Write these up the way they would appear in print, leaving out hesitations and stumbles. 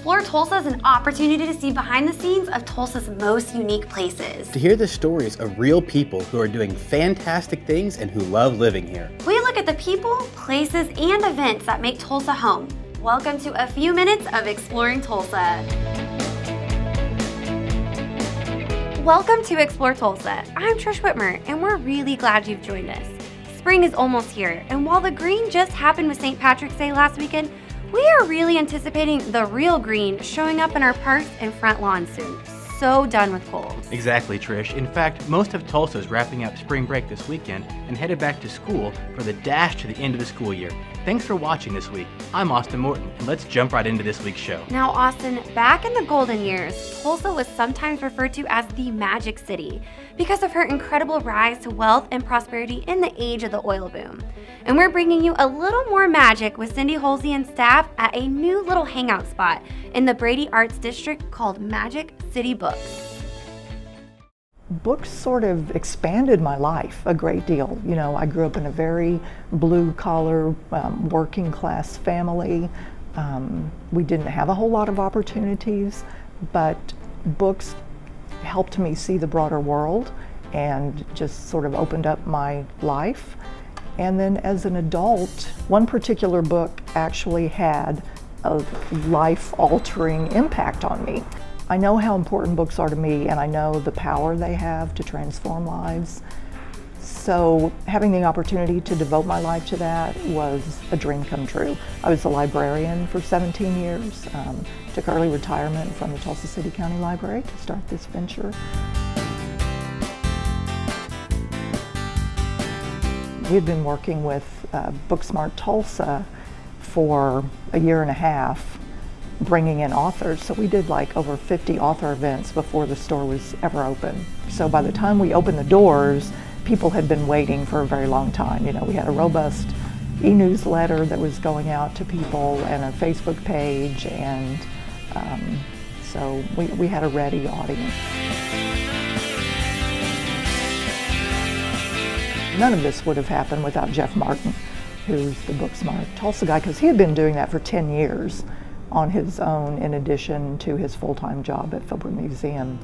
Explore Tulsa is an opportunity to see behind the scenes of Tulsa's most unique places. To hear the stories of real people who are doing fantastic things and who love living here. We look at the people, places, and events that make Tulsa home. Welcome to a few minutes of Exploring Tulsa. Welcome to Explore Tulsa. I'm Trish Whitmer, and we're really glad you've joined us. Spring is almost here, and while the green just happened with St. Patrick's Day last weekend, we are really anticipating the real green showing up in our parks and front lawns soon. So done with colds. Exactly, Trish. In fact, most of Tulsa is wrapping up spring break this weekend and headed back to school for the dash to the end of the school year. Thanks for watching this week. I'm Austin Morton, and let's jump right into this week's show. Now, Austin, back in the golden years, Tulsa was sometimes referred to as the Magic City because of her incredible rise to wealth and prosperity in the age of the oil boom. And we're bringing you a little more magic with Cindy Holsey and staff at a new little hangout spot in the Brady Arts District called Magic City Books. Books sort of expanded my life a great deal. You know, I grew up in a very blue-collar, working class family. We didn't have a whole lot of opportunities, but books helped me see the broader world and just sort of opened up my life. And then as an adult, one particular book actually had a life-altering impact on me. I know how important books are to me, and I know the power they have to transform lives. So having the opportunity to devote my life to that was a dream come true. I was a librarian for 17 years, took early retirement from the Tulsa City County Library to start this venture. We had been working with Booksmart Tulsa for a year and a half, bringing in authors. So we did like over 50 author events before the store was ever open. So by the time we opened the doors, people had been waiting for a very long time. You know, we had a robust e-newsletter that was going out to people and a Facebook page, and so we had a ready audience. None of this would have happened without Jeff Martin, who's the Booksmart Tulsa guy, because he had been doing that for 10 years on his own, in addition to his full-time job at Philbrook Museum.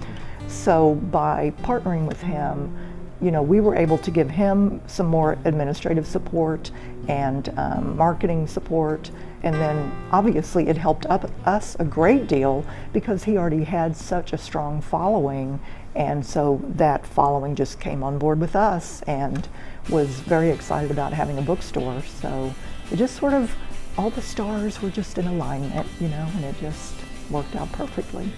So by partnering with him, you know, we were able to give him some more administrative support and marketing support, and then obviously it helped us a great deal because he already had such a strong following, and so that following just came on board with us and was very excited about having a bookstore. So it just sort of, all the stars were just in alignment, you know, and it just worked out perfectly.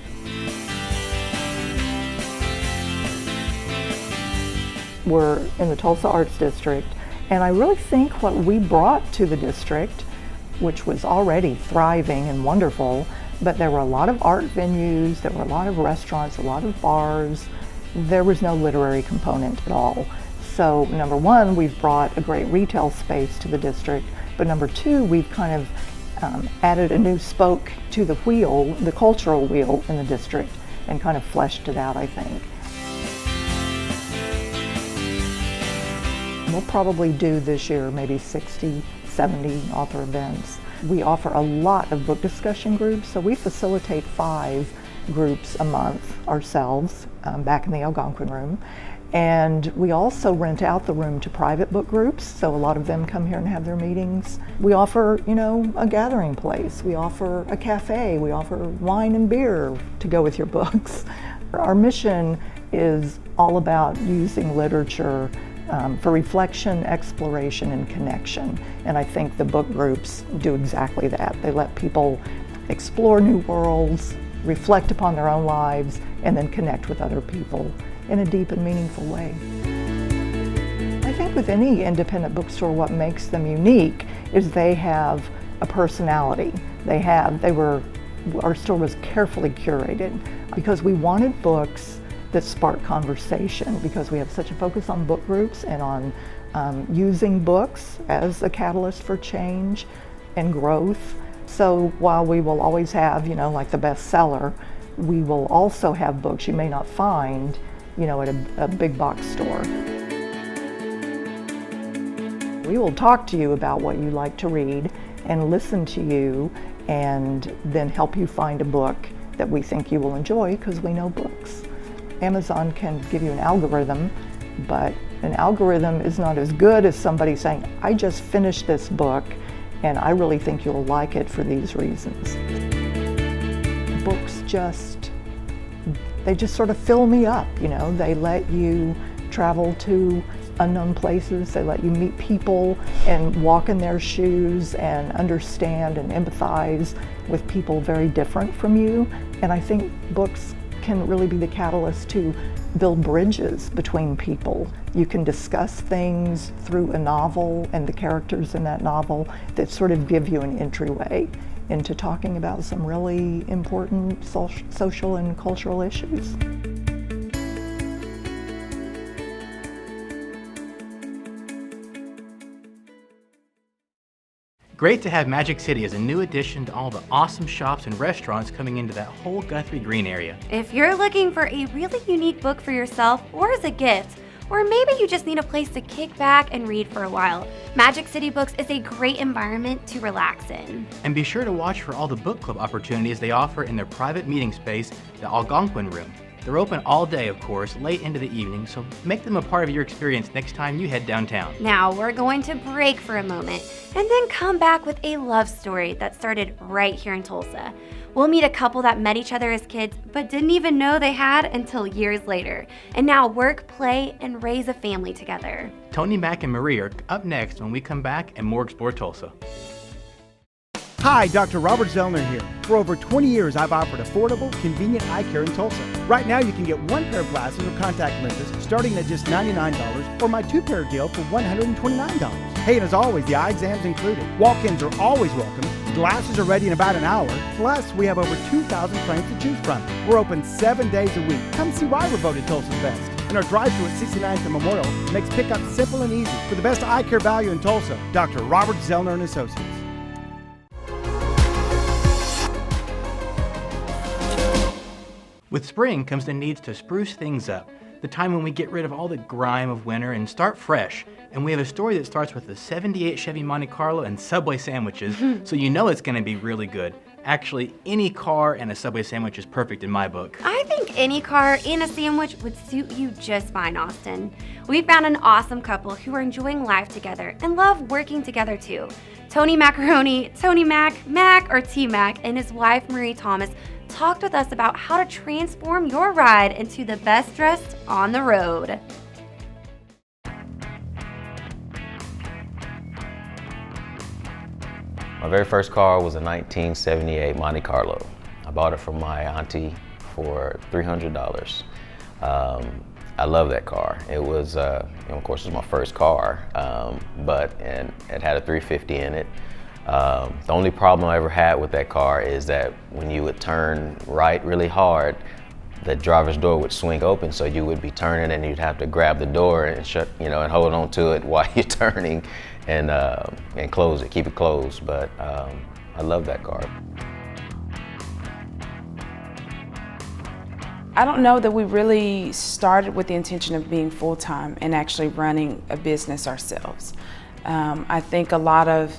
We're in the Tulsa Arts District, and I really think what we brought to the district, which was already thriving and wonderful, but there were a lot of art venues, there were a lot of restaurants, a lot of bars. There was no literary component at all. So number one, we've brought a great retail space to the district, but number two, we've kind of added a new spoke to the wheel, the cultural wheel in the district, and kind of fleshed it out, I think. We'll probably do this year maybe 60, 70 author events. We offer a lot of book discussion groups, so we facilitate 5 groups a month ourselves back in the Algonquin room. And we also rent out the room to private book groups, so a lot of them come here and have their meetings. We offer, you know, a gathering place. We offer a cafe. We offer wine and beer to go with your books. Our mission is all about using literature for reflection, exploration, and connection. And I think the book groups do exactly that. They let people explore new worlds, reflect upon their own lives, and then connect with other people in a deep and meaningful way. I think with any independent bookstore, what makes them unique is they have a personality. Our store was carefully curated because we wanted books that spark conversation, because we have such a focus on book groups and on using books as a catalyst for change and growth. So while we will always have, you know, like the bestseller, we will also have books you may not find, you know, at a big box store. We will talk to you about what you like to read and listen to you and then help you find a book that we think you will enjoy because we know books. Amazon can give you an algorithm, but an algorithm is not as good as somebody saying, I just finished this book and I really think you'll like it for these reasons. Books they just sort of fill me up, you know. They let you travel to unknown places, they let you meet people and walk in their shoes and understand and empathize with people very different from you. And I think books can really be the catalyst to build bridges between people. You can discuss things through a novel and the characters in that novel that sort of give you an entryway into talking about some really important social and cultural issues. Great to have Magic City as a new addition to all the awesome shops and restaurants coming into that whole Guthrie Green area. If you're looking for a really unique book for yourself or as a gift, or maybe you just need a place to kick back and read for a while, Magic City Books is a great environment to relax in. And be sure to watch for all the book club opportunities they offer in their private meeting space, the Algonquin Room. They're open all day, of course, late into the evening, so make them a part of your experience next time you head downtown. Now we're going to break for a moment and then come back with a love story that started right here in Tulsa. We'll meet a couple that met each other as kids but didn't even know they had until years later, and now work, play, and raise a family together. Tony, Mac, and Marie are up next when we come back and more Explore Tulsa. Hi, Dr. Robert Zellner here. For over 20 years, I've offered affordable, convenient eye care in Tulsa. Right now, you can get one pair of glasses or contact lenses starting at just $99 or my two-pair deal for $129. Hey, and as always, the eye exam's included. Walk-ins are always welcome. Glasses are ready in about an hour. Plus, we have over 2,000 frames to choose from. We're open 7 days a week. Come see why we're voted Tulsa's best. And our drive-thru at 69th and Memorial makes pickup simple and easy. For the best eye care value in Tulsa, Dr. Robert Zellner and Associates. With spring comes the needs to spruce things up, the time when we get rid of all the grime of winter and start fresh. And we have a story that starts with the '78 Chevy Monte Carlo and Subway sandwiches, so you know it's going to be really good. Actually, any car and a Subway sandwich is perfect in my book. I think any car and a sandwich would suit you just fine, Austin. We found an awesome couple who are enjoying life together and love working together too. Tony Macaroni, Tony Mac, or T-Mac, and his wife Marie Thomas talked with us about how to transform your ride into the best dressed on the road. My very first car was a 1978 Monte Carlo. I bought it from my auntie for $300. I love that car. It was, of course, it was my first car, but it had a 350 in it. The only problem I ever had with that car is that when you would turn right really hard, the driver's door would swing open, so you would be turning and you'd have to grab the door and shut, and hold on to it while you're turning and close it, keep it closed. But I love that car. I don't know that we really started with the intention of being full-time and actually running a business ourselves. I think a lot of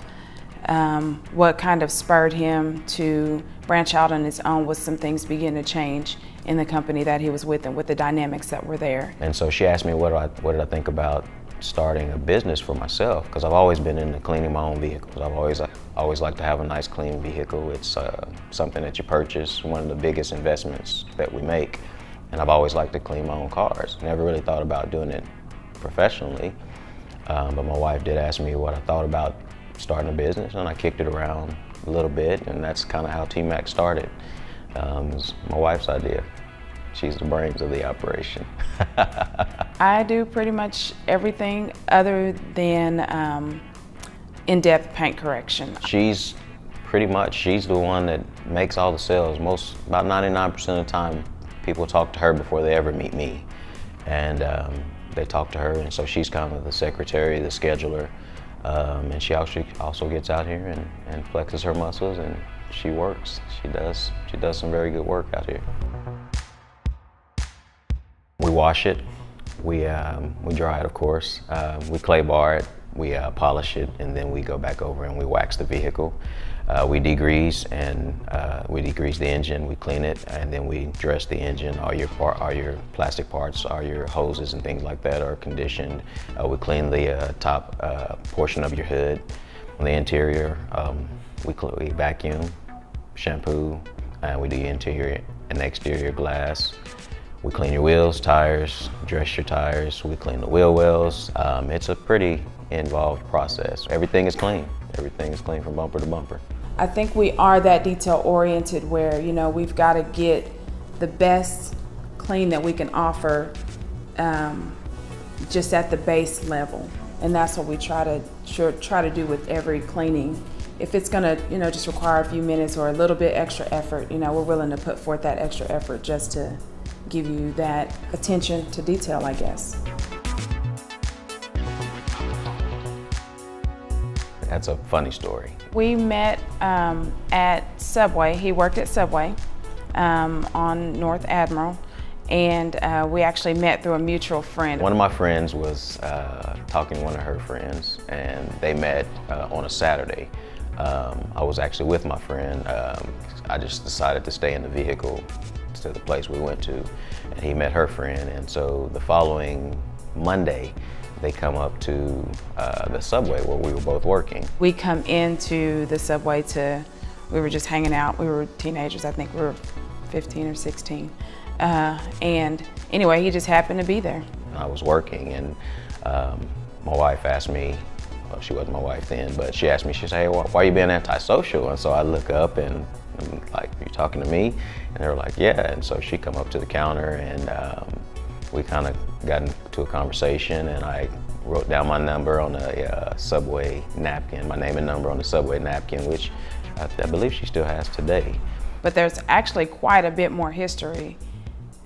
what kind of spurred him to branch out on his own was some things begin to change in the company that he was with and with the dynamics that were there. And so she asked me what did I think about starting a business for myself, because I've always been into cleaning my own vehicles. I've always liked to have a nice clean vehicle. It's something that you purchase, one of the biggest investments that we make, and I've always liked to clean my own cars. Never really thought about doing it professionally, but my wife did ask me what I thought about starting a business, and I kicked it around a little bit, and that's kind of how TMAX started. It was my wife's idea. She's the brains of the operation. I do pretty much everything other than in-depth paint correction. She's the one that makes all the sales. About 99% of the time, people talk to her before they ever meet me. And they talk to her, and so she's kind of the secretary, the scheduler. And she also gets out here and flexes her muscles, and she works. She does some very good work out here. We wash it, we dry it, of course. We clay bar it, we polish it, and then we go back over and we wax the vehicle. We degrease and we degrease the engine, we clean it, and then we dress the engine. All your plastic parts, all your hoses and things like that are conditioned. We clean the top portion of your hood. On the interior, we vacuum, shampoo, and we do your interior and exterior glass. We clean your wheels, tires, dress your tires. We clean the wheel wells. It's a pretty involved process. Everything is clean. Everything is clean from bumper to bumper. I think we are that detail oriented where, we've got to get the best clean that we can offer just at the base level. And that's what we try to do with every cleaning. If it's gonna, just require a few minutes or a little bit extra effort, we're willing to put forth that extra effort just to give you that attention to detail, I guess. That's a funny story. We met at Subway. He worked at Subway on North Admiral, and we actually met through a mutual friend. One of my friends was talking to one of her friends, and they met on a Saturday. I was actually with my friend. I just decided to stay in the vehicle to the place we went to, and he met her friend, and so the following Monday, they come up to the Subway where we were both working. We come into the Subway we were just hanging out. We were teenagers, I think we were 15 or 16. And anyway, he just happened to be there. I was working, and my wife asked me, well, she wasn't my wife then, but she asked me, she said, hey, why are you being antisocial? And so I look up and I'm like, you talking to me? And they were like, yeah. And so she come up to the counter, and we kind of got into a conversation, and I wrote down my number on a Subway napkin, my name and number on the Subway napkin, which I believe she still has today. But there's actually quite a bit more history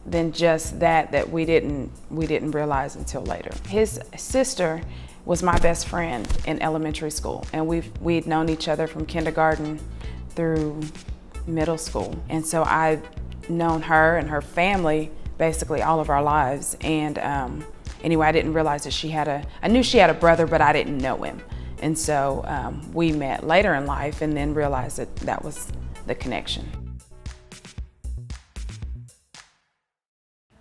than just that we didn't realize until later. His sister was my best friend in elementary school, and we'd known each other from kindergarten through middle school. And so I've known her and her family basically all of our lives. And anyway, I didn't realize that I knew she had a brother, but I didn't know him. And so we met later in life and then realized that was the connection.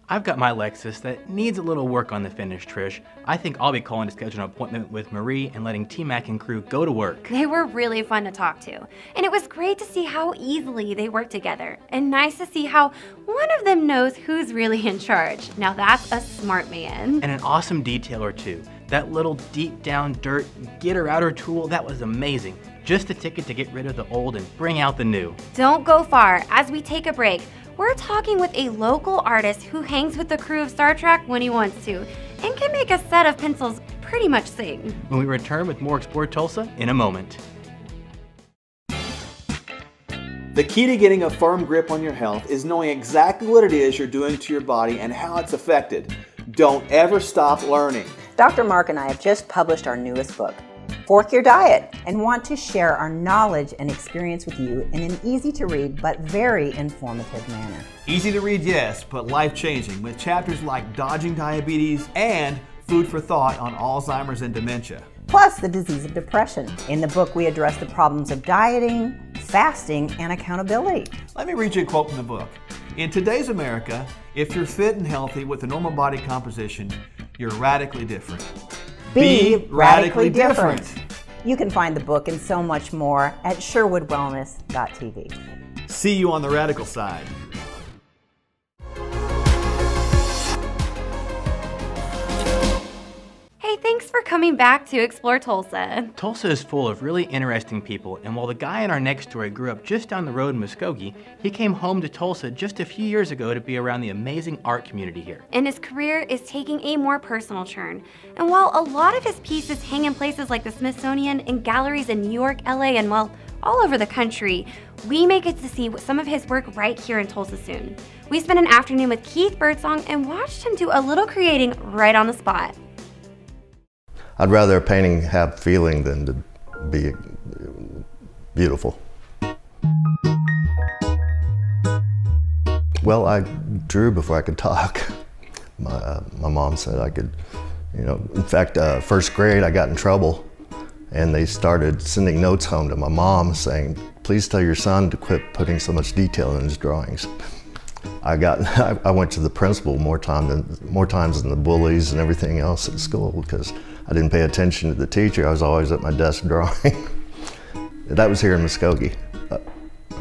I've got my Lexus that needs a little work on the finish, Trish. I think I'll be calling to schedule an appointment with Marie and letting T-Mac and crew go to work. They were really fun to talk to, and it was great to see how easily they work together, and nice to see how one of them knows who's really in charge. Now that's a smart man. And an awesome detail or two. That little deep down dirt getter-outer tool, that was amazing. Just the ticket to get rid of the old and bring out the new. Don't go far. As we take a break, we're talking with a local artist who hangs with the crew of Star Trek when he wants to, and can make a set of pencils pretty much sing. When we return with more Explore Tulsa in a moment. The key to getting a firm grip on your health is knowing exactly what it is you're doing to your body and how it's affected. Don't ever stop learning. Dr. Mark and I have just published our newest book, Fork Your Diet, and want to share our knowledge and experience with you in an easy-to-read but very informative manner. Easy to read, yes, but life-changing, with chapters like dodging diabetes and food for thought on Alzheimer's and dementia. Plus the disease of depression. In the book, we address the problems of dieting, fasting, and accountability. Let me read you a quote from the book. In today's America, if you're fit and healthy with a normal body composition, you're radically different. Be radically different. You can find the book and so much more at sherwoodwellness.tv. See you on the radical side. Hey, thanks for coming back to Explore Tulsa. Tulsa is full of really interesting people, and while the guy in our next story grew up just down the road in Muskogee, he came home to Tulsa just a few years ago to be around the amazing art community here. And his career is taking a more personal turn. And while a lot of his pieces hang in places like the Smithsonian and galleries in New York, LA, and well, all over the country, we may get to see some of his work right here in Tulsa soon. We spent an afternoon with Keith Birdsong and watched him do a little creating right on the spot. I'd rather a painting have feeling than to be beautiful. Well, I drew before I could talk. My mom said I could, in fact, first grade I got in trouble And they started sending notes home to my mom saying, please tell your son to quit putting so much detail in his drawings. I went to the principal more times than the bullies and everything else at school because I didn't pay attention to the teacher. I was always at my desk drawing. That was here in Muskogee.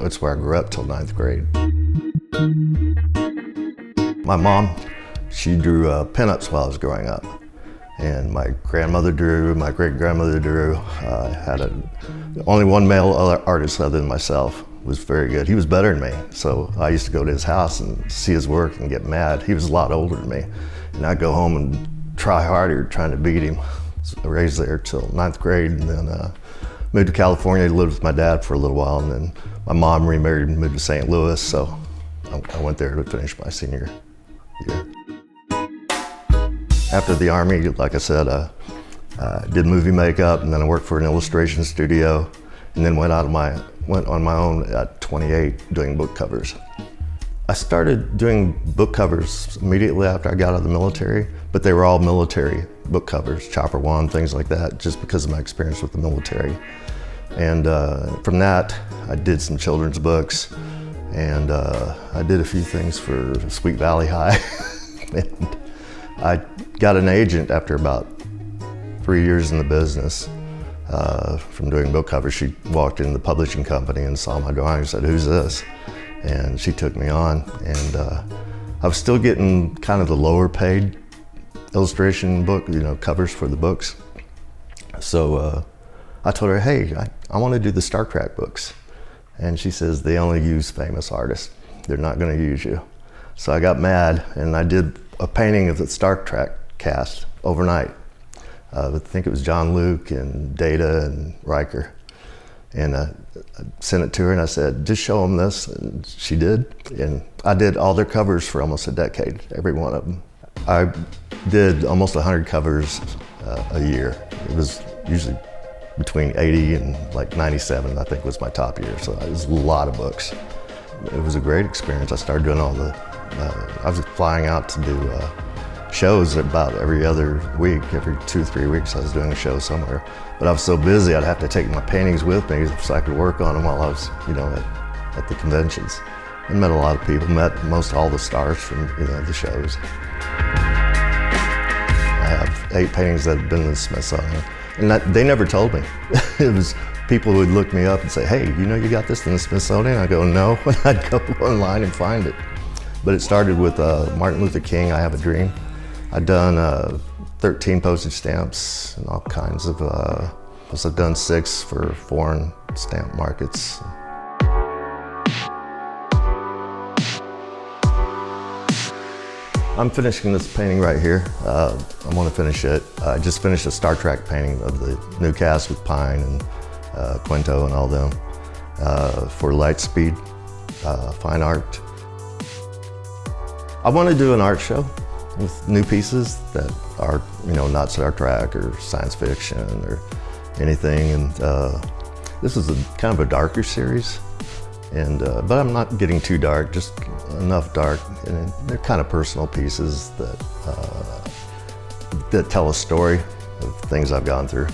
That's where I grew up till 9th grade. My mom, she drew pinups while I was growing up. And my grandmother drew, my great-grandmother drew. Only one male artist other than myself was very good. He was better than me, so I used to go to his house and see his work and get mad. He was a lot older than me, and I'd go home and try harder trying to beat him. So I raised there till 9th grade, and then moved to California to live with my dad for a little while, and then my mom remarried and moved to St. Louis, so I went there to finish my senior year. After the Army, like I said, I did movie makeup, and then I worked for an illustration studio, and then went on my own at 28 doing book covers. I started doing book covers immediately after I got out of the military, but they were all military book covers, Chopper One, things like that, just because of my experience with the military. And from that, I did some children's books, and I did a few things for Sweet Valley High. And I got an agent after about 3 years in the business from doing book covers. She walked in the publishing company and saw my drawing and said, "Who's this?" And she took me on, and I was still getting kind of the lower paid illustration book, covers for the books. So I told her, "Hey, I want to do the Star Trek books." And she says, "They only use famous artists. They're not going to use you." So I got mad, and I did a painting of the Star Trek cast overnight. I think it was John Luke and Data and Riker. And I sent it to her and I said, "Just show them this." And she did. And I did all their covers for almost a decade, every one of them. I did almost 100 covers a year. It was usually between 80 and like 97, I think was my top year. So it was a lot of books. It was a great experience. I started doing I was flying out to do shows about every other week, every 2 or 3 weeks I was doing a show somewhere. But I was so busy I'd have to take my paintings with me so I could work on them while I was, at the conventions. I met a lot of people, met most all the stars from, the shows. I have 8 paintings that have been in the Smithsonian, and they never told me. It was people who would look me up and say, "Hey, you got this in the Smithsonian?" I go, "No," and I'd go online and find it. But it started with Martin Luther King, I Have a Dream. I'd done 13 postage stamps and all kinds of, plus I've done 6 for foreign stamp markets. I'm finishing this painting right here. I want to finish it. I just finished a Star Trek painting of the new cast with Pine and Quinto and all them for Lightspeed Fine Art. I want to do an art show with new pieces that are, not Star Trek or science fiction or anything. And this is kind of a darker series, but I'm not getting too dark, just enough dark. And they're kind of personal pieces that tell a story of things I've gone through.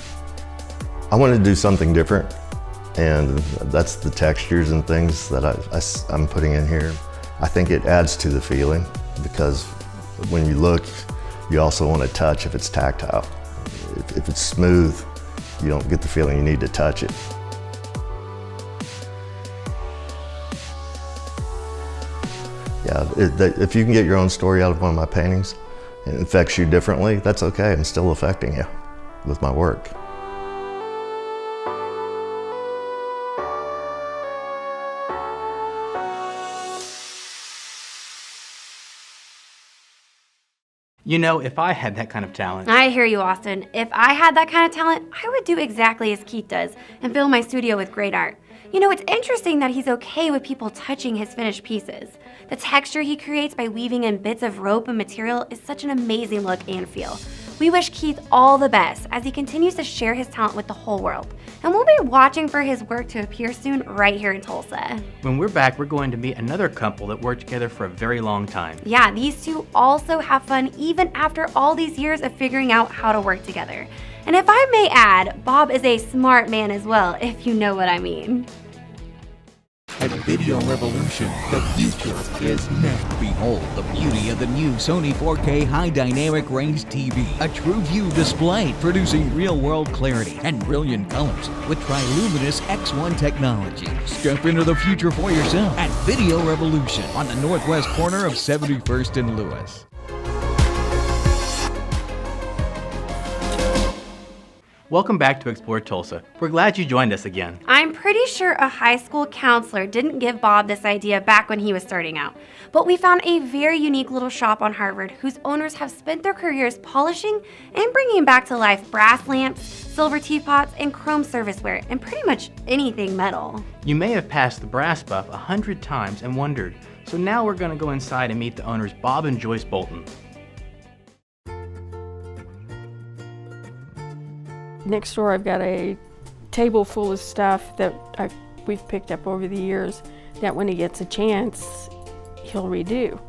I wanted to do something different, and that's the textures and things that I'm putting in here. I think it adds to the feeling, because when you look, you also want to touch if it's tactile. If it's smooth, you don't get the feeling you need to touch it. Yeah, if you can get your own story out of one of my paintings and it affects you differently, that's okay. I'm still affecting you with my work. If I had that kind of talent. I hear you, Austin. If I had that kind of talent, I would do exactly as Keith does and fill my studio with great art. It's interesting that he's okay with people touching his finished pieces. The texture he creates by weaving in bits of rope and material is such an amazing look and feel. We wish Keith all the best as he continues to share his talent with the whole world. And we'll be watching for his work to appear soon right here in Tulsa. When we're back, we're going to meet another couple that worked together for a very long time. Yeah, these two also have fun even after all these years of figuring out how to work together. And if I may add, Bob is a smart man as well, if you know what I mean. At Video Revolution, the future is now. Behold the beauty of the new Sony 4K High Dynamic Range TV. A true view display producing real-world clarity and brilliant colors with Triluminous X1 technology. Step into the future for yourself at Video Revolution on the northwest corner of 71st and Lewis. Welcome back to Explore Tulsa. We're glad you joined us again. I'm pretty sure a high school counselor didn't give Bob this idea back when he was starting out, but we found a very unique little shop on Harvard whose owners have spent their careers polishing and bringing back to life brass lamps, silver teapots, and chrome serviceware, and pretty much anything metal. You may have passed the brass buff 100 times and wondered, so now we're going to go inside and meet the owners Bob and Joyce Bolton. Next door I've got a table full of stuff that we've picked up over the years that when he gets a chance, he'll redo.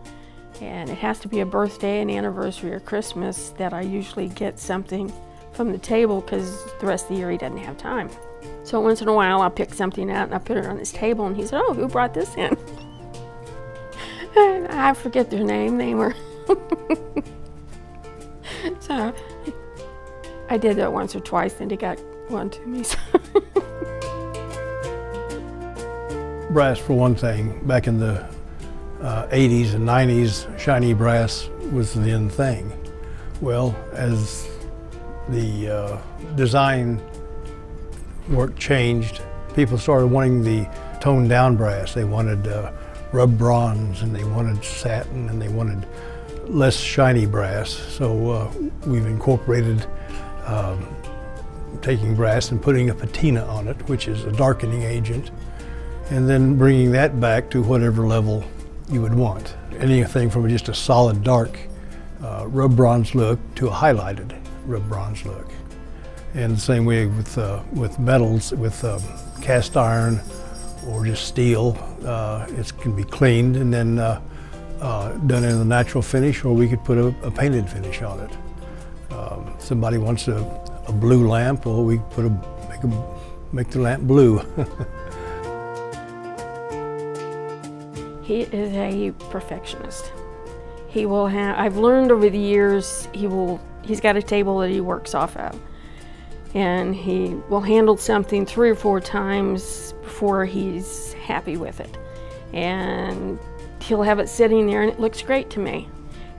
And it has to be a birthday, an anniversary, or Christmas that I usually get something from the table because the rest of the year he doesn't have time. So once in a while I'll pick something out and I'll put it on his table and he said, "Oh, who brought this in?" And I forget their name, they were. So I did that once or twice, and he got one to me. So. Brass, for one thing. Back in the 80s and 90s, shiny brass was the in thing. Well, as the design work changed, people started wanting the toned down brass. They wanted rubbed bronze, and they wanted satin, and they wanted less shiny brass. So we've incorporated taking brass and putting a patina on it, which is a darkening agent, and then bringing that back to whatever level you would want. Anything from just a solid dark rubbed bronze look to a highlighted rubbed bronze look. And the same way with metals, with cast iron or just steel, it can be cleaned and then done in a natural finish, or we could put a painted finish on it. Somebody wants a blue lamp, well, we put make the lamp blue. He is a perfectionist. He will have, I've learned over the years, he's got a table that he works off of. And he will handle something 3 or 4 times before he's happy with it. And he'll have it sitting there and it looks great to me.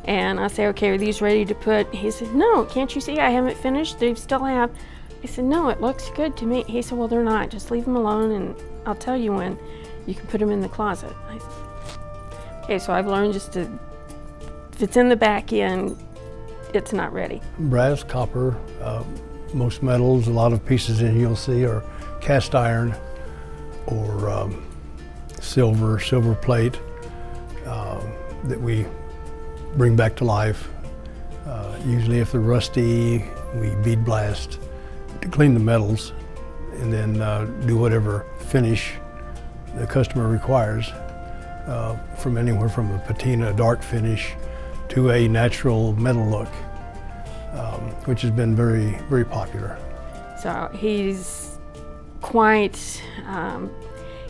And I say, "Okay, are these ready to put?" He said, "No, can't you see I haven't finished? They still have." I said, "No, it looks good to me." He said, "Well, they're not. Just leave them alone and I'll tell you when you can put them in the closet." I said, okay, so I've learned just to, if it's in the back end, it's not ready. Brass, copper, most metals, a lot of pieces in you'll see are cast iron or silver plate that we bring back to life. Usually if they're rusty, we bead blast to clean the metals and then do whatever finish the customer requires, from anywhere from a patina dark finish to a natural metal look, which has been very, very popular. So he's quite,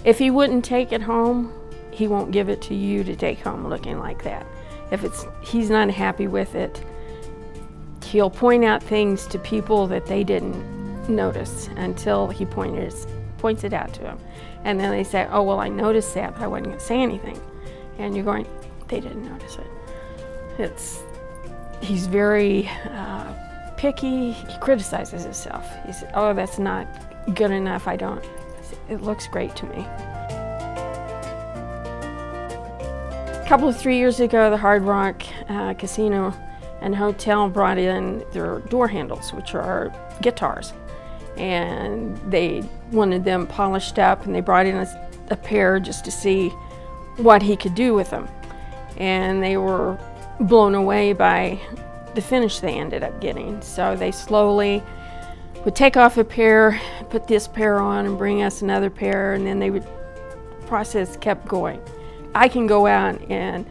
if he wouldn't take it home, he won't give it to you to take home looking like that. If he's not happy with it, he'll point out things to people that they didn't notice until he points it out to them. And then they say, "Oh, well, I noticed that, but I wasn't going to say anything." And you're going, they didn't notice it. He's very picky. He criticizes himself. He said, "Oh, that's not good enough. I don't." I said, "It looks great to me." A couple of 3 years ago, the Hard Rock Casino and Hotel brought in their door handles, which are guitars. And they wanted them polished up, and they brought in a pair just to see what he could do with them. And they were blown away by the finish they ended up getting. So they slowly would take off a pair, put this pair on, and bring us another pair, and then they would process kept going. I can go out and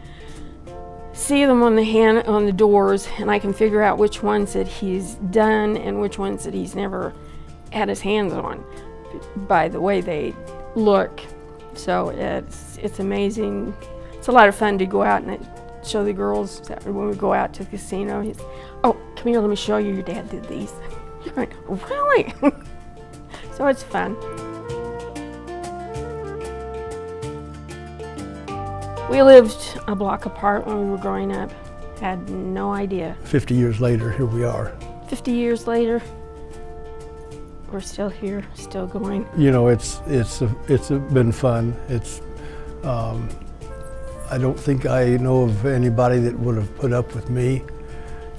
see them on the doors, and I can figure out which ones that he's done and which ones that he's never had his hands on by the way they look. So it's amazing. It's a lot of fun to go out and show the girls when we go out to the casino. Oh, come here, let me show you. Your dad did these. You're going, really? So it's fun. We lived a block apart when we were growing up. Had no idea. 50 years later, here we are. 50 years later, we're still here, still going. You know, it's been fun. I don't think I know of anybody that would have put up with me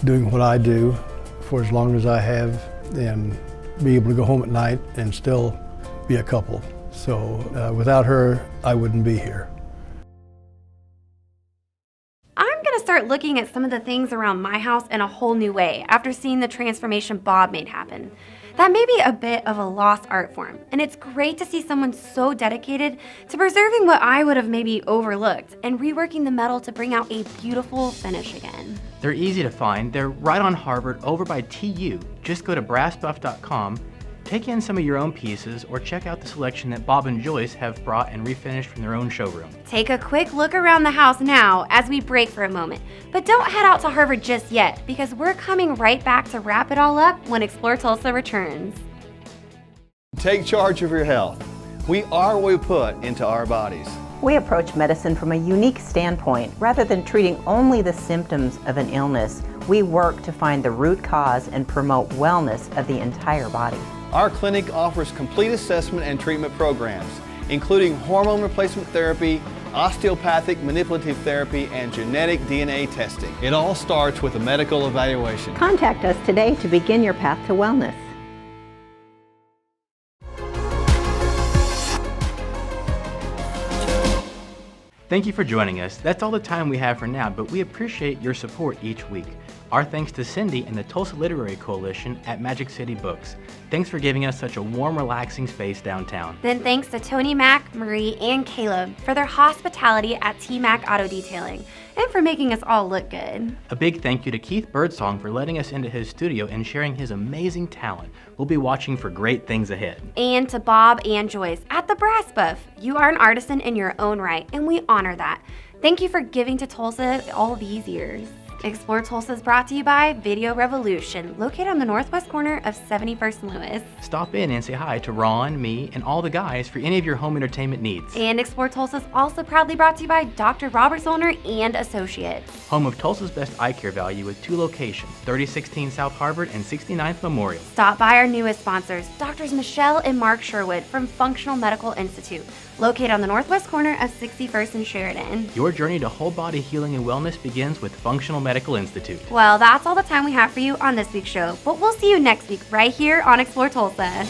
doing what I do for as long as I have, and be able to go home at night and still be a couple. So without her, I wouldn't be here. I'm going to start looking at some of the things around my house in a whole new way after seeing the transformation Bob made happen. That may be a bit of a lost art form, and it's great to see someone so dedicated to preserving what I would have maybe overlooked and reworking the metal to bring out a beautiful finish again. They're easy to find. They're right on Harvard over by TU. Just go to brassbuff.com, take in some of your own pieces, or check out the selection that Bob and Joyce have brought and refinished from their own showroom. Take a quick look around the house now as we break for a moment, but don't head out to Harvard just yet because we're coming right back to wrap it all up when Explore Tulsa returns. Take charge of your health. We are what we put into our bodies. We approach medicine from a unique standpoint. Rather than treating only the symptoms of an illness, we work to find the root cause and promote wellness of the entire body. Our clinic offers complete assessment and treatment programs, including hormone replacement therapy, osteopathic manipulative therapy, and genetic DNA testing. It all starts with a medical evaluation. Contact us today to begin your path to wellness. Thank you for joining us. That's all the time we have for now, but we appreciate your support each week. Our thanks to Cindy and the Tulsa Literary Coalition at Magic City Books. Thanks for giving us such a warm, relaxing space downtown. Then thanks to Tony, Mac, Marie, and Caleb for their hospitality at TMAX Auto Detailing and for making us all look good. A big thank you to Keith Birdsong for letting us into his studio and sharing his amazing talent. We'll be watching for great things ahead. And to Bob and Joyce at the Brass Buff. You are an artisan in your own right, and we honor that. Thank you for giving to Tulsa all these years. Explore Tulsa is brought to you by Video Revolution, located on the northwest corner of 71st and Lewis. Stop in and say hi to Ron, me, and all the guys for any of your home entertainment needs. And Explore Tulsa is also proudly brought to you by Dr. Robert Zollner and Associates. Home of Tulsa's best eye care value with 2 locations, 3016 South Harvard and 69th Memorial. Stop by our newest sponsors, Drs. Michelle and Mark Sherwood from Functional Medical Institute, located on the northwest corner of 61st and Sheridan. Your journey to whole body healing and wellness begins with Functional Medical Institute. Well, that's all the time we have for you on this week's show, but we'll see you next week right here on Explore Tulsa.